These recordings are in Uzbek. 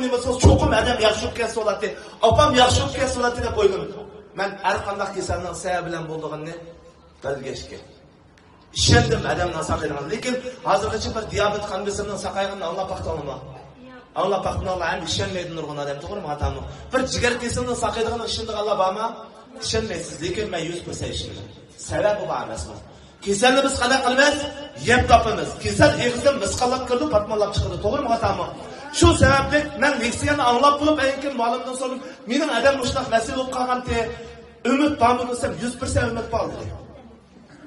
o'ylamaysangiz, cho'qim adam yaxshi bo'lib kelsa bo'ladi. Opam yaxshi bo'lib kelsa bo'ladi deb o'yladim. Men har qanday kasalning sababi bilan bo'lganini bilgashga. İşendim adamdan saqlaydigan, lekin hozirgacha bir diabet qon bosimining saqayganini Alloh paxtalama. Alloh paxtalama ham ishonmaydi nurg'un odam, to'g'rimi xatomi? Bir jigar kasalining saqlaydigan ishini Alloh bormi? Ishonmaysiz, lekin men 100% ishonaman. Sababi bor emasmi? Kasalni biz qanday qilamiz? Yeb topamiz. Kasal eg'izdan misqalab kirdi, patmonlab chiqadi, to'g'rimi xatomi? Shu sababli men leksiyani anglab bo'lib, aykin muallimdan so'radim, mening adam mushtaq masala bo'lib qolganda umid bormi desam 100% umid bor dedi.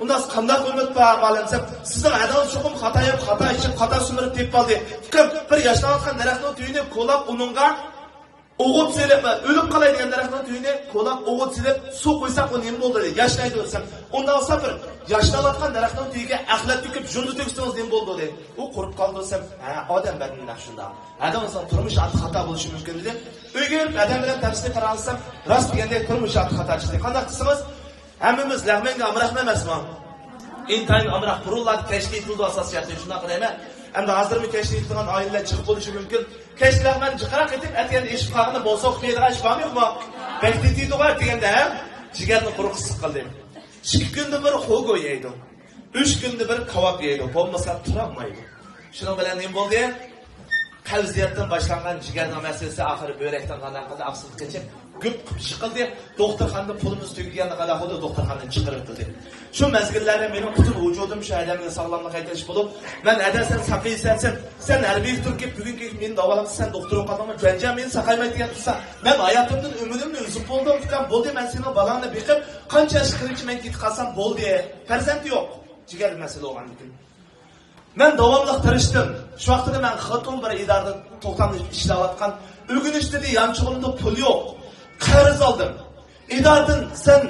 Undan qanday umid bor malimsam, sizning adam cho'qim xato yeb, xato ichib, xato sumirib deb qoldi. Kim bir yashlanayotgan daraxtning tuyini qo'lab uningga o'g'it selib, o'lib qolaydigan daraxtning tuyini qo'lab o'g'it selib suv qo'ysak u nima bo'ladi? Yashlaydi desam, undan safar yashlanayotgan daraxtning tuyiga axlat to'kib, junda to'ksangiz nima bo'ladi? U qurib qoldi desam, ha, odam badanidan shunda. Adam inson turmush xato bo'lishi mumkin edi. Uyga adam bilan tafsir qila olsam, rost deganda turmush xato chiqdi. Qanday qilsangiz hammamiz lag'manga amroq emasmi? Intayin amroq qurullar tashkil etildi asosiyatda shuna qarayman. Endi hozirmi tashkil etilgan oilalar chiqib bo'lishi mumkin. Kashlarman jiqaroq etib atgan eshik qog'ini bo'lsa o'qiydigan ish bormi yo'qmi? Bektetiydi va deganda ham jigarni quruq qisiq qildim. 2 kunda bir xo'go yeydi. 3 kunda bir kebab yeydi. Bo'lmasa turolmaydi. Shuning bilan nima bo'ldi? Qavziyatdan boshlangan jigarning masalasi oxiri börekdan qanday qildi, afsus kechib ko'p chiqildi. Doktorxonada pulimiz tugaganini qala xuddi doktorxonadan chiqarib dedi. Shu mezgillarda mening butun vujudim shu adamga sog'lomlik qaytarish bo'lib, men adasan saqlaysan, sen harbiy turib bugungi meni davolamsan, doktor o'qadimmi, janja meni saqlaymaydigan tursa, men hayotimdan umidimni uzib bo'ldim, fikrim bo'ldi, men seni balonni biqib, qancha ish qilib men ketib qolsam bo'ldi. Farzand yo'q. Jigar masala bo'lganligim. Men davomli tirishdim. Shu vaqtda men xotin bir idorada to'xtamda ishlayotgan, o'rganishda yanchi qo'limda pul yo'q. Qarz oldim. İdaredan sen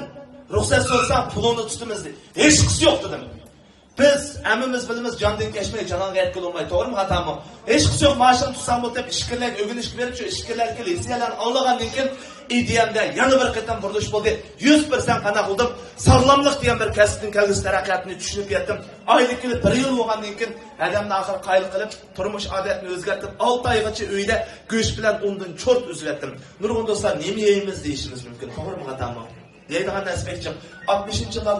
ruhsat so'rasang pulini tutamiz dedi. Hech qisi yo'q dedim. Biz hammamiz bilamiz jondan kechmay jonga yetkil olmay, to'g'rimi xatomi? Hech qisi yo'q, ma'ashim tutsam bo'lib deb ishkirlar o'rganishga berib shu ishkirlarga leksiyalarni olgandan keyin ideyamda yana bir qatam burilish bo'ldi. 100% qana qildim. Sog'lomlik degan bir kasbning kelgusi taraqqiyotini tushunib yetdim. Oylik kelib 1 yil bo'lgandan keyin adamni oxir qayil qilib, turmush odatini o'zgartirib, 6 oygacha uyda go'sht bilan undan cho'rt uzlatdim. Nurg'un do'stlar, nima yeymiz deyishimiz mumkin, to'g'rimi xatomi? Deydigan aspektchi 60-yillar